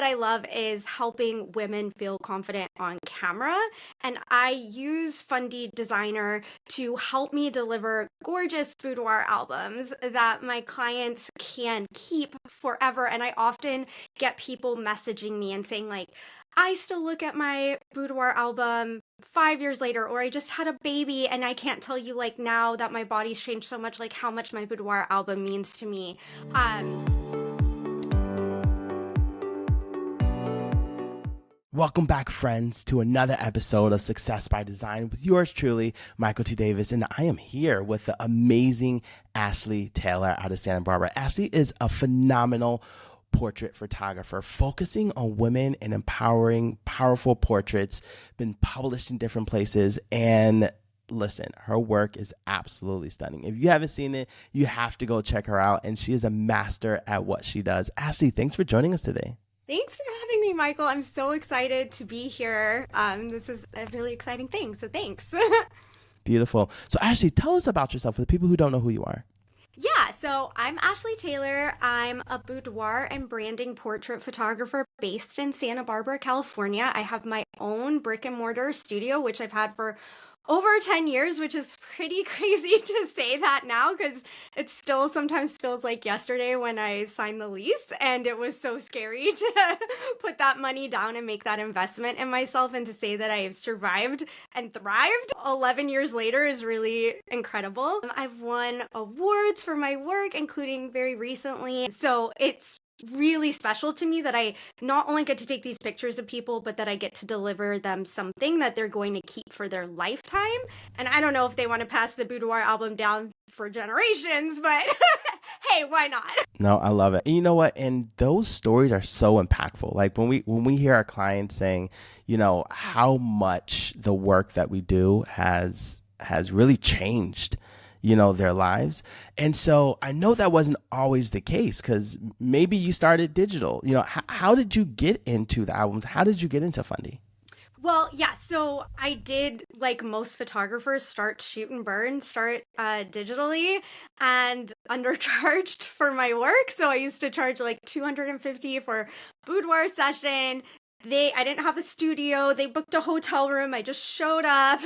what I love is helping women feel confident on camera. And I use Fundy Designer to help me deliver gorgeous boudoir albums that my clients can keep forever. And I often get people messaging me and saying, like, I still look at my boudoir album 5 years later, or I just had a baby and I can't tell you, like, now that my body's changed so much, like how much my boudoir album means to me. Welcome back, friends, to another episode of Success by Design with yours truly, Michael T. Davis. And I am here with the amazing Ashleigh Taylor out of Santa Barbara. Ashleigh is a phenomenal portrait photographer focusing on women and empowering powerful portraits, been published in different places. And listen, her work is absolutely stunning. If you haven't seen it, you have to go check her out. And she is a master at what she does. Ashleigh, thanks for joining us today. Thanks for having me, Michael. I'm so excited to be here. This is a really exciting thing, so thanks. Beautiful. So Ashleigh, tell us about yourself for the people who don't know who you are. Yeah, so I'm Ashleigh Taylor. I'm a boudoir and branding portrait photographer based in Santa Barbara, California. I have my own brick and mortar studio, which I've had for over 10 years, which is pretty crazy to say that now because it still sometimes feels like yesterday when I signed the lease, and it was so scary to put that money down and make that investment in myself, and to say that I have survived and thrived 11 years later is really incredible. I've won awards for my work, including very recently. So it's really special to me that I not only get to take these pictures of people, but that I get to deliver them something that they're going to keep for their lifetime. And I don't know if they want to pass the boudoir album down for generations, but hey, why not? No, I love it. And you know what? And those stories are so impactful. Like when we hear our clients saying, you know, how much the work that we do has really changed, you know, their lives. And so I know that wasn't always the case because maybe you started digital. You know, how did you get into the albums? How did you get into Fundy? Well, yeah, so I did, like most photographers, start shoot and burn, start digitally, and undercharged for my work. So I used to charge like $250 for boudoir session. I didn't have a studio. They booked a hotel room. I just showed up.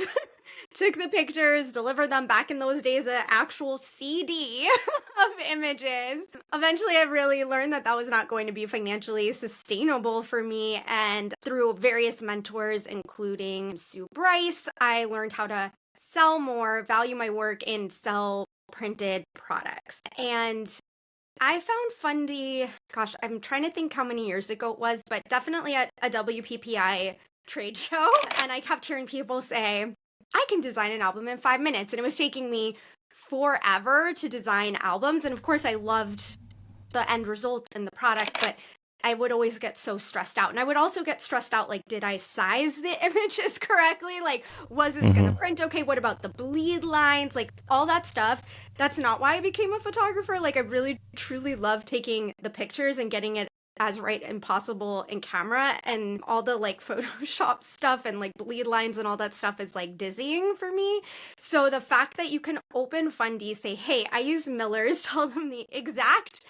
Took the pictures, delivered them back in those days, an actual CD of images. Eventually, I really learned that that was not going to be financially sustainable for me. And through various mentors, including Sue Bryce, I learned how to sell more, value my work, and sell printed products. And I found Fundy, gosh, I'm trying to think how many years ago it was, but definitely at a WPPI trade show. And I kept hearing people say, I can design an album in 5 minutes. And it was taking me forever to design albums. And of course, I loved the end result and the product, but I would always get so stressed out. And I would also get stressed out, like, did I size the images correctly? Like, was this going to print okay? What about the bleed lines? Like, all that stuff. That's not why I became a photographer. Like, I really, truly love taking the pictures and getting it as right and possible in camera, and all the like Photoshop stuff and like bleed lines and all that stuff is like dizzying for me. So the fact that you can open Fundy, say, hey, I use Miller's, tell them the exact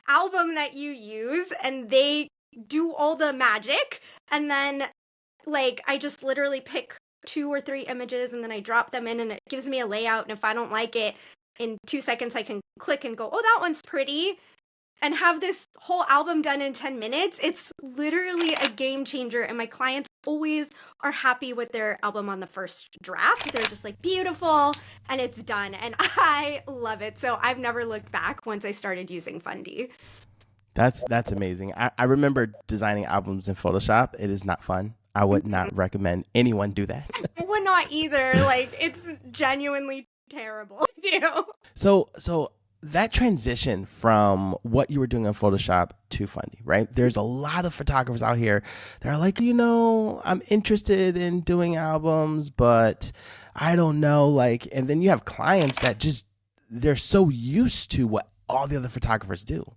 album that you use, and they do all the magic. And then like I just literally pick 2 or 3 images and then I drop them in and it gives me a layout. And if I don't like it, in 2 seconds I can click and go, oh, that one's pretty, and have this whole album done in 10 minutes. It's literally a game changer. And my clients always are happy with their album on the first draft. They're just like, beautiful, and it's done. And I love it. So I've never looked back once I started using Fundy. That's amazing. I remember designing albums in Photoshop. It is not fun. I would not recommend anyone do that. I would not either. Like, it's genuinely terrible to do. So that transition from what you were doing on Photoshop to Fundy, right? There's a lot of photographers out here that are like, you know, I'm interested in doing albums, but I don't know. Like, and then you have clients that just, they're so used to what all the other photographers do,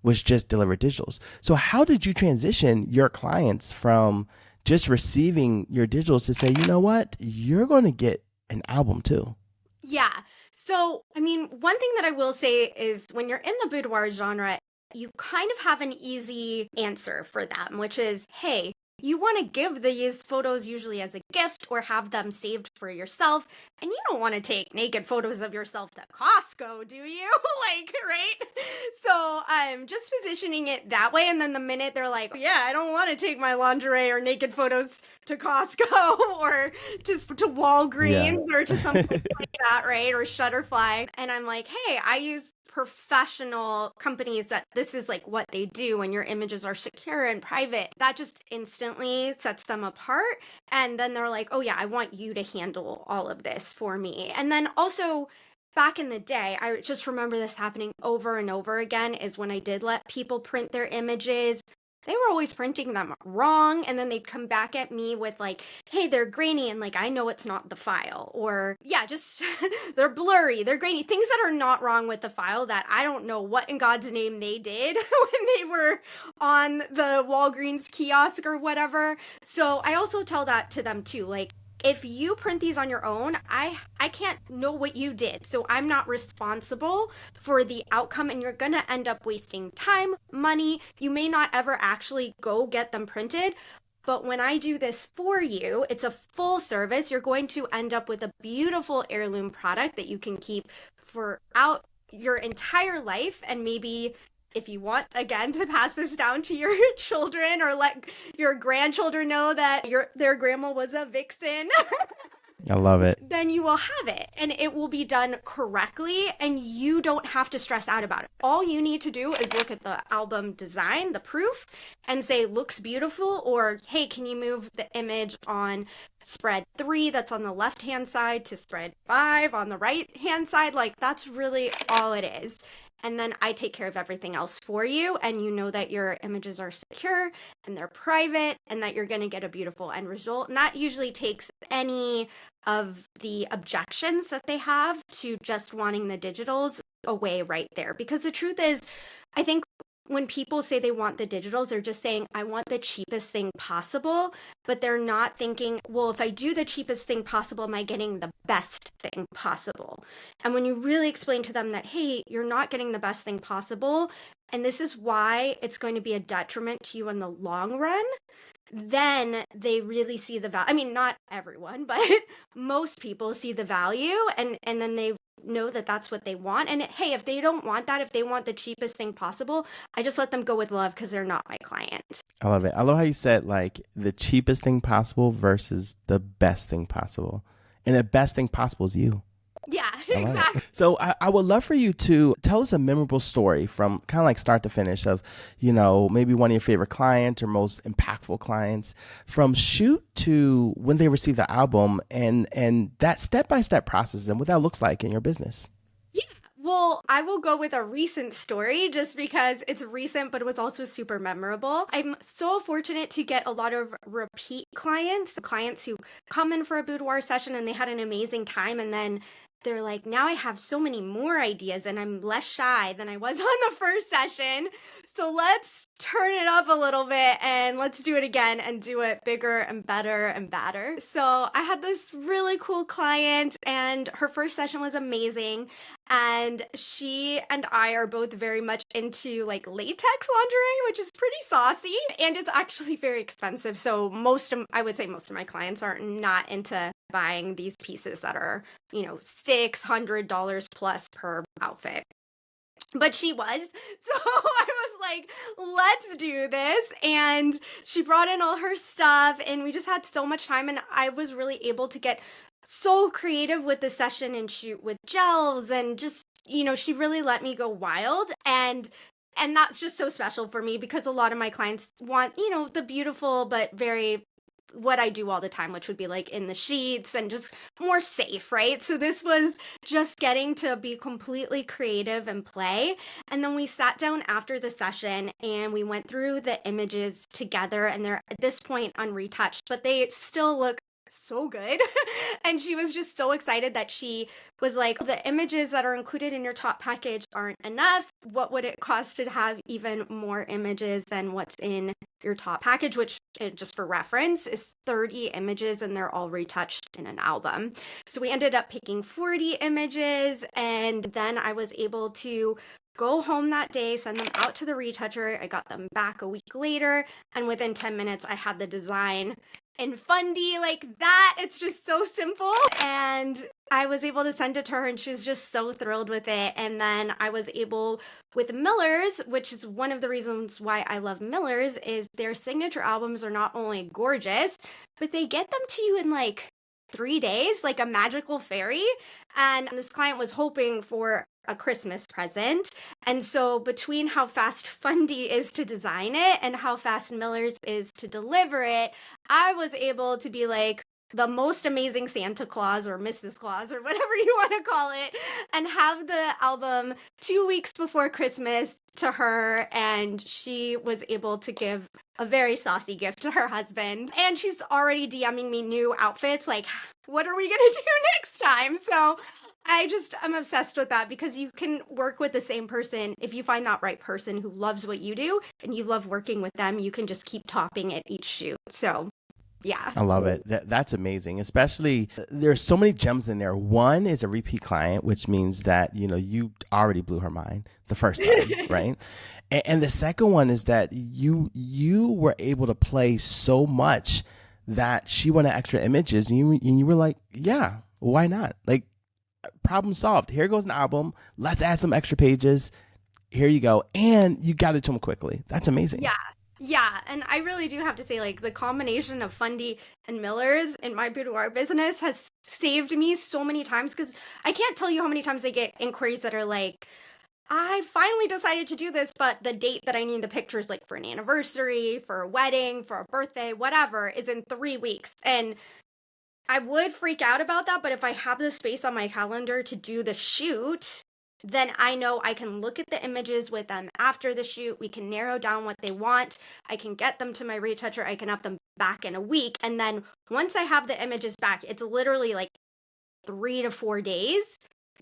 which just deliver digitals. So how did you transition your clients from just receiving your digitals to say, you know what, you're going to get an album too? Yeah. So, I mean, one thing that I will say is when you're in the boudoir genre, you kind of have an easy answer for them, which is, hey, you want to give these photos usually as a gift or have them saved for yourself. And you don't want to take naked photos of yourself to Costco, do you? Like, right? So I'm just positioning it that way. And then the minute they're like, yeah, I don't want to take my lingerie or naked photos to Costco or just to Yeah. Walgreens or to something like that, right? Or Shutterfly. And I'm like, hey, I use professional companies that this is like what they do and your images are secure and private. That just instantly sets them apart. And then they're like, oh yeah, I want you to handle all of this for me. And then also back in the day, I just remember this happening over and over again, is when I did let people print their images. They were always printing them wrong, and then they'd come back at me with like, hey, they're grainy, and like, I know it's not the file, or yeah, just they're blurry, they're grainy, things that are not wrong with the file that I don't know what in God's name they did when they were on the Walgreens kiosk or whatever. So I also tell that to them too, like, if you print these on your own, I can't know what you did. So I'm not responsible for the outcome, and you're going to end up wasting time, money. You may not ever actually go get them printed. But when I do this for you, it's a full service. You're going to end up with a beautiful heirloom product that you can keep for out your entire life, and maybe if you want again to pass this down to your children or let your grandchildren know that their grandma was a vixen, I love it. then you will have it and it will be done correctly, and you don't have to stress out about it. All you need to do is look at the album design, the proof, and say looks beautiful, or hey, can you move the image on spread 3 that's on the left hand side to spread 5 on the right hand side. Like, that's really all it is. And then I take care of everything else for you, and you know that your images are secure and they're private and that you're going to get a beautiful end result. And that usually takes any of the objections that they have to just wanting the digitals away right there. Because the truth is, I think when people say they want the digitals, they're just saying, I want the cheapest thing possible, but they're not thinking, well, if I do the cheapest thing possible, am I getting the best thing possible? And when you really explain to them that, hey, you're not getting the best thing possible, and this is why it's going to be a detriment to you in the long run, then they really see the value. I mean, not everyone, but most people see the value, and then they know that that's what they want. And hey, if they don't want that, if they want the cheapest thing possible, I just let them go with love because they're not my client. I love it. I love how you said like the cheapest thing possible versus the best thing possible. And the best thing possible is you. Yeah, exactly. So I would love for you to tell us a memorable story from kind of like start to finish of, you know, maybe one of your favorite clients or most impactful clients, from shoot to when they receive the album, and that step-by-step process and what that looks like in your business. Yeah. Well, I will go with a recent story just because it's recent, but it was also super memorable. I'm so fortunate to get a lot of repeat clients who come in for a boudoir session and they had an amazing time, and then they're like, now I have so many more ideas and I'm less shy than I was on the first session. So let's turn it up a little bit and let's do it again and do it bigger and better and better. So I had this really cool client and her first session was amazing. And she and I are both very much into like latex lingerie, which is pretty saucy and it's actually very expensive. So I would say most of my clients are not into buying these pieces that are, $600 plus per outfit. But she was. So I was like, let's do this. And she brought in all her stuff and we just had so much time. And I was really able to get so creative with the session and shoot with gels and just, she really let me go wild. And that's just so special for me because a lot of my clients want, the beautiful but very what I do all the time, which would be like in the sheets and just more safe, right? So this was just getting to be completely creative and play. And then we sat down after the session and we went through the images together, and they're at this point unretouched, but they still look so good. And she was just so excited that she was like, the images that are included in your top package aren't enough. What would it cost to have even more images than what's in your top package, which, just for reference, is 30 images, and they're all retouched in an album. So we ended up picking 40 images, and then I was able to go home that day, send them out to the retoucher. I got them back a week later, and within 10 minutes, I had the design in Fundy like that. It's just so simple. And I was able to send it to her, and she was just so thrilled with it. And then I was able with Miller's, which is one of the reasons why I love Miller's, is their signature albums are not only gorgeous, but they get them to you in like 3 days, like a magical fairy. And this client was hoping for a Christmas present. And so between how fast Fundy is to design it and how fast Miller's is to deliver it, I was able to be like the most amazing Santa Claus or Mrs. Claus or whatever you want to call it, and have the album 2 weeks before Christmas to her. And she was able to give a very saucy gift to her husband. And she's already DMing me new outfits, like, what are we going to do next time? So I'm obsessed with that, because you can work with the same person. If you find that right person who loves what you do and you love working with them, you can just keep topping it each shoot. So yeah. I love it. That's amazing. Especially there's so many gems in there. One is a repeat client, which means that, you already blew her mind the first time, right? And the second one is that you were able to play so much that she wanted extra images, and you were like, yeah, why not? Like, problem solved. Here goes an album. Let's add some extra pages. Here you go. And you got it to them quickly. That's amazing. Yeah. Yeah, and I really do have to say, like, the combination of Fundy and Miller's in my boudoir business has saved me so many times, because I can't tell you how many times I get inquiries that are like, I finally decided to do this, but the date that I need the pictures, like for an anniversary, for a wedding, for a birthday, whatever, is in 3 weeks. And I would freak out about that, but if I have the space on my calendar to do the shoot, then I know I can look at the images with them after the shoot. We can narrow down what they want. I can get them to my retoucher. I can have them back in a week. And then once I have the images back, it's literally like 3 to 4 days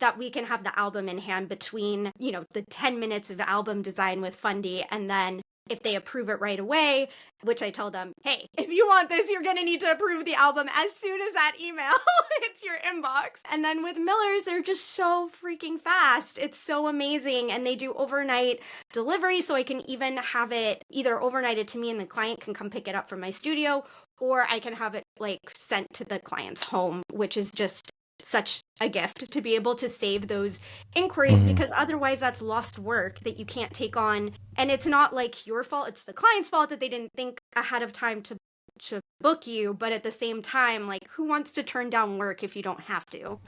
that we can have the album in hand between, the 10 minutes of album design with Fundy. And then if they approve it right away, which I tell them, hey, if you want this, you're going to need to approve the album as soon as that email hits your inbox. And then with Miller's, they're just so freaking fast. It's so amazing. And they do overnight delivery. So I can even have it either overnighted to me and the client can come pick it up from my studio, or I can have it like sent to the client's home, which is just such a gift to be able to save those inquiries, because otherwise that's lost work that you can't take on. And it's not like your fault, it's the client's fault that they didn't think ahead of time to book you. But at the same time, like, who wants to turn down work if you don't have to?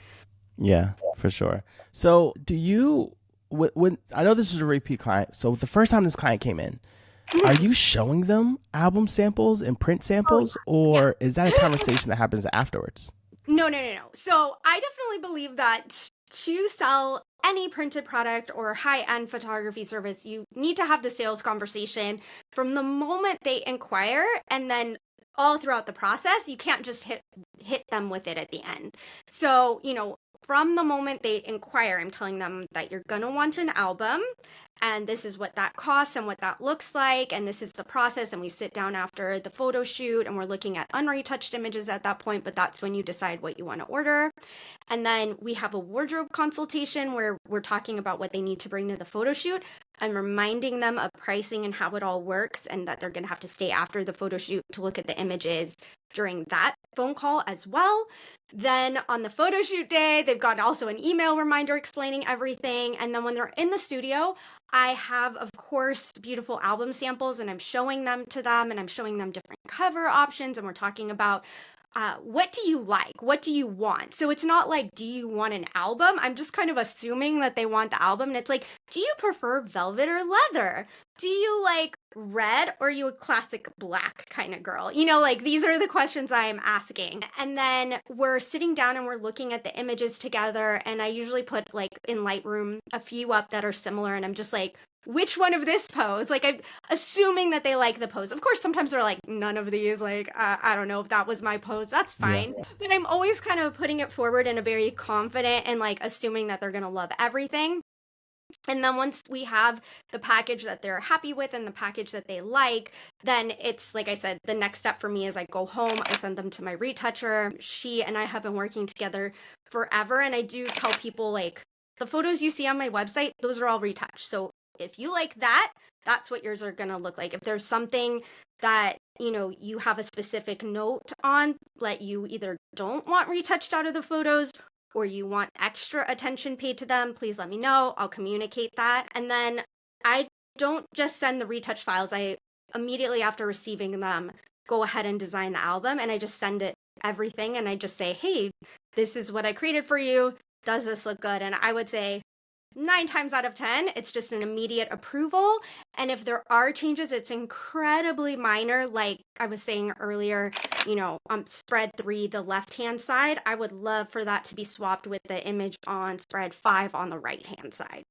Yeah, for sure. So do you, when I know this is a repeat client, so the first time this client came in, are you showing them album samples and print samples, or is that a conversation that happens afterwards? No. So I definitely believe that to sell any printed product or high-end photography service, you need to have the sales conversation from the moment they inquire, and then all throughout the process. You can't just hit them with it at the end. So, from the moment they inquire, I'm telling them that you're going to want an album, and this is what that costs and what that looks like, and this is the process. And we sit down after the photo shoot, and we're looking at unretouched images at that point, but that's when you decide what you want to order. And then we have a wardrobe consultation where we're talking about what they need to bring to the photo shoot. I'm reminding them of pricing and how it all works, and that they're going to have to stay after the photo shoot to look at the images during that phone call as well. Then on the photo shoot day, they've got also an email reminder explaining everything. And then when they're in the studio, I have, of course, beautiful album samples, and I'm showing them to them, and I'm showing them different cover options, and we're talking about what do you like? What do you want? So it's not like, do you want an album? I'm just kind of assuming that they want the album. And it's like, do you prefer velvet or leather? Do you like red, or are you a classic black kind of girl? Like, these are the questions I am asking. And then we're sitting down and we're looking at the images together. And I usually put, like, in Lightroom, a few up that are similar. And I'm just like, which one of this pose? Like, I'm assuming that they like the pose. Of course, sometimes they're like, none of these, like, I don't know if that was my pose. That's Yeah. fine. But I'm always kind of putting it forward in a very confident and like assuming that they're going to love everything. And then once we have the package that they're happy with and the package that they like, then it's like I said, the next step for me is I go home, I send them to my retoucher. She and I have been working together forever. And I do tell people like the photos you see on my website, those are all retouched. So if you like that, that's what yours are going to look like. If there's something that, you know, you have a specific note on that you either don't want retouched out of the photos or you want extra attention paid to them, please let me know. I'll communicate that. And then I don't just send the retouch files. I immediately after receiving them, go ahead and design the album and I just send it everything and I just say, hey, this is what I created for you. Does this look good? And I would say 9 times out of 10, it's just an immediate approval. And if there are changes, it's incredibly minor. Like I was saying earlier, you know, spread 3, the left-hand side, I would love for that to be swapped with the image on spread 5 on the right-hand side.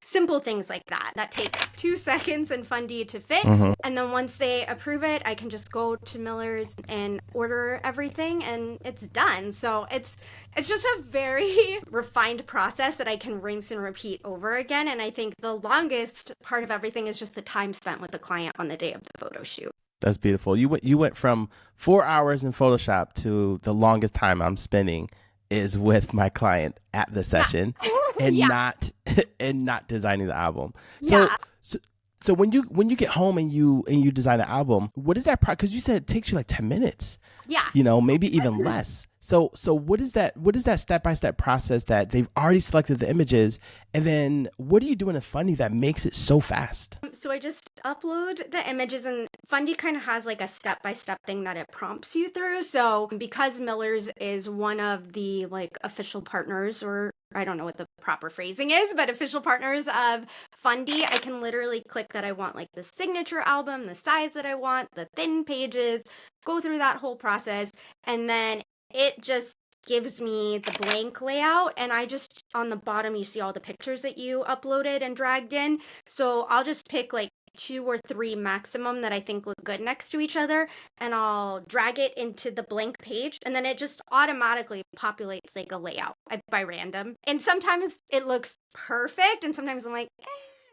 Simple things like that take 2 seconds in Fundy to fix. And then once they approve it, I can just go to Miller's and order everything and it's done. So it's just a very refined process that I can rinse and repeat over again. And I think the longest part of everything is just the time spent with the client on the day of the photo shoot. That's beautiful. You went from 4 hours in Photoshop to the longest time I'm spending is with my client at the session and not designing the album. So when you get home and you design the album, what is that because you said it takes you like 10 minutes. Yeah. You know, maybe even less. So what is that step-by-step process that they've already selected the images and then what are you doing in Fundy that makes it so fast? So I just upload the images and Fundy kind of has like a step-by-step thing that it prompts you through. So because Miller's is one of the like official partners, or I don't know what the proper phrasing is, but official partners of Fundy, I can literally click that I want like the signature album, the size that I want, the thin pages, go through that whole process. And then it just gives me the blank layout. And I just, on the bottom, you see all the pictures that you uploaded and dragged in. So I'll just pick like 2 or 3 maximum that I think look good next to each other, and I'll drag it into the blank page, and then it just automatically populates like a layout by random. And sometimes it looks perfect, and sometimes I'm like, I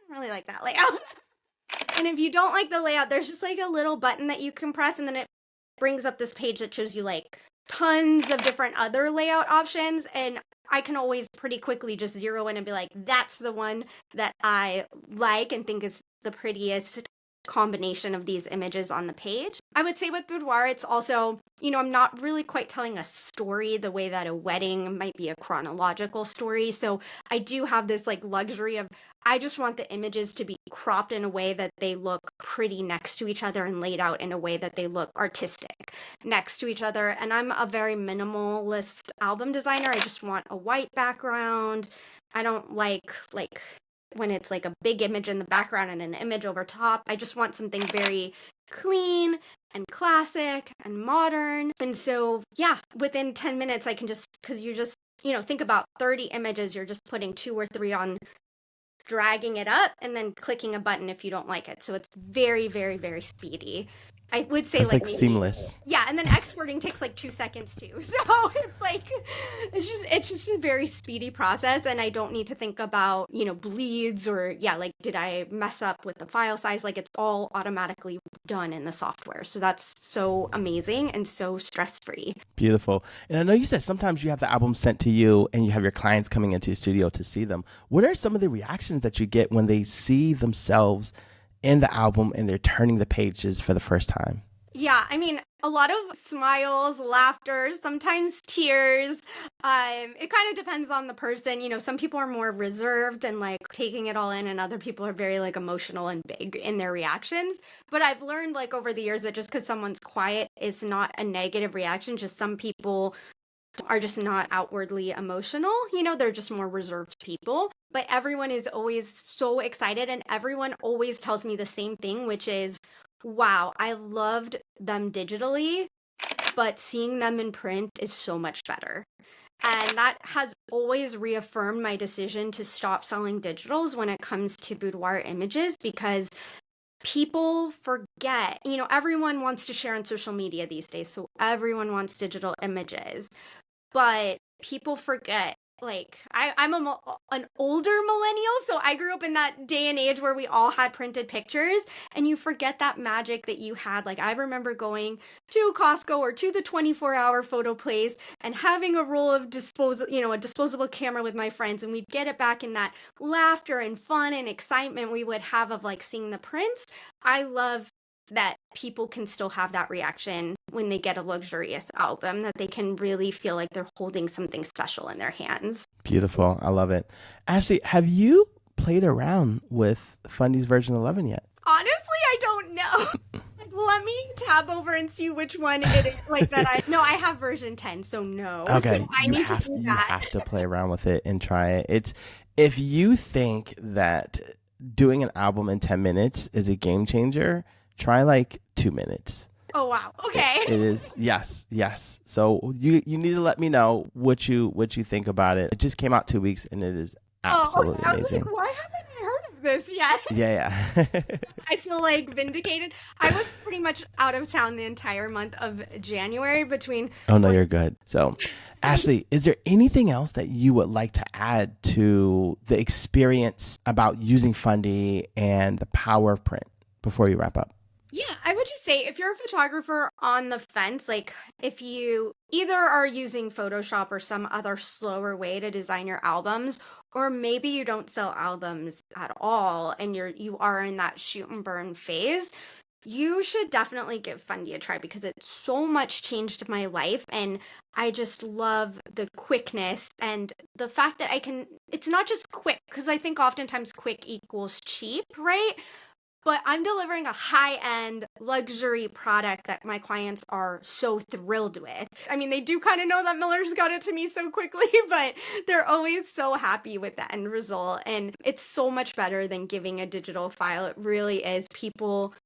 don't really like that layout. And if you don't like the layout, there's just like a little button that you can press, and then it brings up this page that shows you like tons of different other layout options, and I can always pretty quickly just zero in and be like, that's the one that I like and think is the prettiest combination of these images on the page. I would say with Boudoir, it's also, you know, I'm not really quite telling a story the way that a wedding might be a chronological story. So I do have this like luxury of, I just want the images to be cropped in a way that they look pretty next to each other and laid out in a way that they look artistic next to each other. And I'm a very minimalist album designer. I just want a white background. I don't like when it's like a big image in the background and an image over top. I just want something very clean and classic and modern. And so, yeah, within 10 minutes, I can just, because you just, you know, think about 30 images, you're just putting 2 or 3 on, dragging it up, and then clicking a button if you don't like it. So it's very, very, very speedy. I would say It's like maybe, seamless. Yeah, and then exporting takes like 2 seconds too. So it's like it's just a very speedy process, and I don't need to think about, you know, bleeds or like did I mess up with the file size? Like it's all automatically done in the software. So that's so amazing and so stress-free. Beautiful. And I know you said sometimes you have the album sent to you and you have your clients coming into your studio to see them. What are some of the reactions that you get when they see themselves in the album and they're turning the pages for the first time? Yeah, I mean, a lot of smiles, laughter, sometimes tears. It kind of depends on the person. You know, some people are more reserved and like taking it all in, and other people are very like emotional and big in their reactions. But I've learned like over the years that just because someone's quiet is not a negative reaction. Just some people are just not outwardly emotional. You know, they're just more reserved people. But everyone is always so excited, and everyone always tells me the same thing, which is, wow, I loved them digitally, but seeing them in print is so much better. And that has always reaffirmed my decision to stop selling digitals when it comes to boudoir images, because people forget, everyone wants to share on social media these days. So everyone wants digital images, but people forget. Like an older millennial, so I grew up in that day and age where we all had printed pictures, and you forget that magic that you had. Like, I remember going to Costco or to the 24-hour photo place and having a roll of a disposable camera with my friends, and we'd get it back in that laughter and fun and excitement we would have of like seeing the prints. I love that people can still have that reaction when they get a luxurious album, that they can really feel like they're holding something special in their hands. Beautiful. I love it. Ashley, have you played around with Fundy's version 11 yet? Honestly, I don't know. Let me tab over and see which one it is. Like that, I have version 10, so no. Okay, So I need to do you that. have to play around with it and try it. It's if you think that doing an album in 10 minutes is a game changer, try like 2 minutes. Oh wow. Okay. It is, yes. So you need to let me know what you think about it. It just came out 2 weeks and it is absolutely I was amazing. like, why haven't I heard of this yet? Yeah. I feel like vindicated. I was pretty much out of town the entire month of January between. Oh no, you're good. So, Ashley, is there anything else that you would like to add to the experience about using Fundy and the power of print before you wrap up? Yeah, I would just say if you're a photographer on the fence, like if you either are using Photoshop or some other slower way to design your albums, or maybe you don't sell albums at all and you are in that shoot and burn phase, you should definitely give Fundy a try, because it's so much changed my life. And I just love the quickness and the fact that it's not just quick, because I think oftentimes quick equals cheap, right? But I'm delivering a high-end luxury product that my clients are so thrilled with. I mean, they do kind of know that Miller's got it to me so quickly, but they're always so happy with the end result. And it's so much better than giving a digital file. It really is.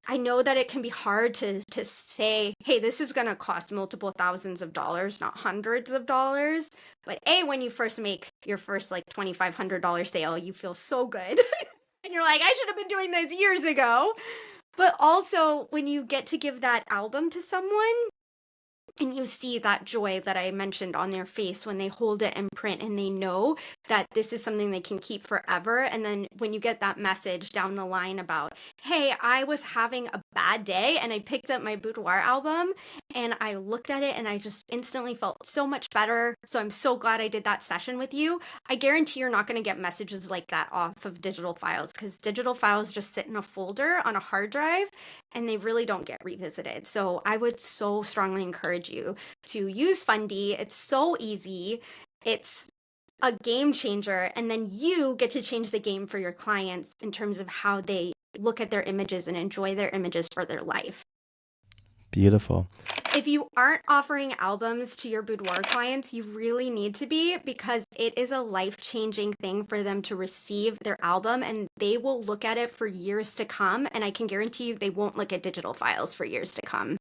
I know that it can be hard to say, hey, this is going to cost multiple thousands of dollars, not hundreds of dollars. But when you first make your first like $2,500 sale, you feel so good. And you're like, I should have been doing this years ago. But also, when you get to give that album to someone and you see that joy that I mentioned on their face when they hold it in print and they know that this is something they can keep forever. And then when you get that message down the line about, hey, I was having a bad day and I picked up my Boudoir album and I looked at it and I just instantly felt so much better. So I'm so glad I did that session with you. I guarantee you're not going to get messages like that off of digital files, because digital files just sit in a folder on a hard drive and they really don't get revisited. So I would so strongly encourage you to use Fundy. It's so easy. It's a game changer. And then you get to change the game for your clients in terms of how they look at their images and enjoy their images for their life. Beautiful. If you aren't offering albums to your boudoir clients, you really need to be, because it is a life-changing thing for them to receive their album, and they will look at it for years to come. And I can guarantee you they won't look at digital files for years to come.